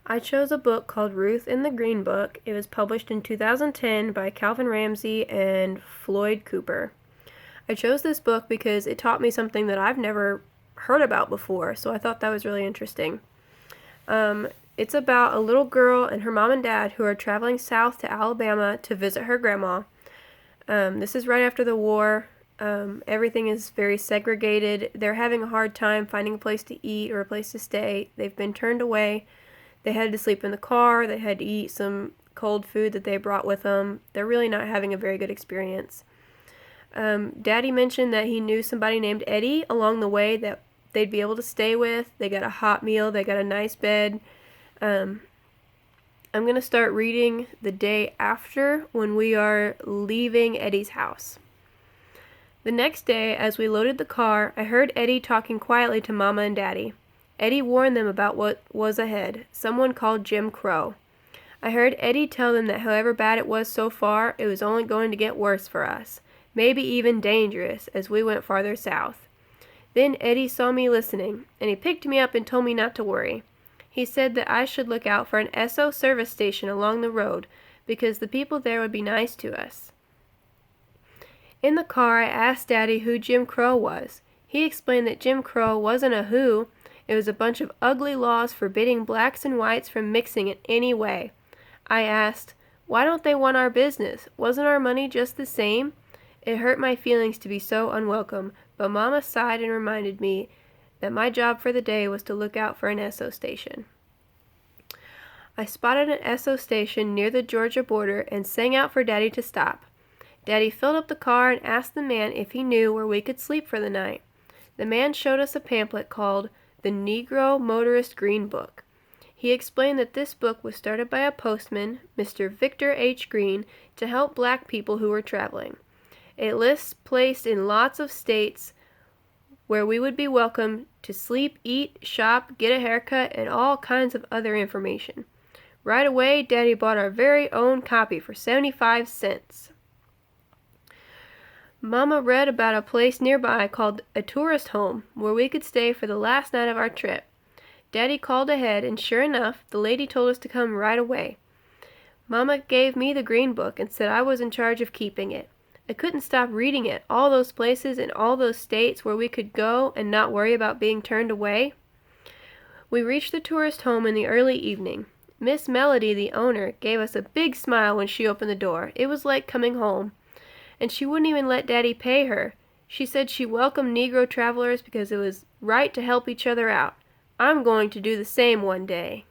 I chose a book called Ruth in the Green Book. It was published in 2010 by Calvin Ramsey and Floyd Cooper. I chose this book because it taught me something that I've never heard about before, so I thought that was really interesting. It's about a little girl and her mom and dad who are traveling south to Alabama to visit her grandma. This is right after the war. Everything is very segregated. They're having a hard time finding a place to eat or a place to stay. They've been turned away. They had to sleep in the car. They had to eat some cold food that they brought with them. They're really not having a very good experience. Daddy mentioned that he knew somebody named Eddie along the way that they'd be able to stay with. They got a hot meal. They got a nice bed. I'm going to start reading the day after when we are leaving Eddie's house. The next day, as we loaded the car, I heard Eddie talking quietly to Mama and Daddy. Eddie warned them about what was ahead, someone called Jim Crow. I heard Eddie tell them that however bad it was so far, it was only going to get worse for us, maybe even dangerous as we went farther south. Then Eddie saw me listening, and he picked me up and told me not to worry. He said that I should look out for an Esso service station along the road because the people there would be nice to us. In the car, I asked Daddy who Jim Crow was. He explained that Jim Crow wasn't a who. It was a bunch of ugly laws forbidding blacks and whites from mixing in any way. I asked, why don't they want our business? Wasn't our money just the same? It hurt my feelings to be so unwelcome, but Mama sighed and reminded me that my job for the day was to look out for an Esso station. I spotted an Esso station near the Georgia border and sang out for Daddy to stop. Daddy filled up the car and asked the man if he knew where we could sleep for the night. The man showed us a pamphlet called The Negro Motorist Green Book. He explained that this book was started by a postman, Mr. Victor H. Green, to help black people who were traveling. It lists places in lots of states where we would be welcome to sleep, eat, shop, get a haircut, and all kinds of other information. Right away, Daddy bought our very own copy for 75 cents. Mama read about a place nearby called a tourist home where we could stay for the last night of our trip. Daddy called ahead, and sure enough, the lady told us to come right away. Mama gave me the green book and said I was in charge of keeping it. I couldn't stop reading it, all those places in all those states where we could go and not worry about being turned away. We reached the tourist home in the early evening. Miss Melody, the owner, gave us a big smile when she opened the door. It was like coming home. And she wouldn't even let Daddy pay her. She said she welcomed Negro travelers because it was right to help each other out. I'm going to do the same one day.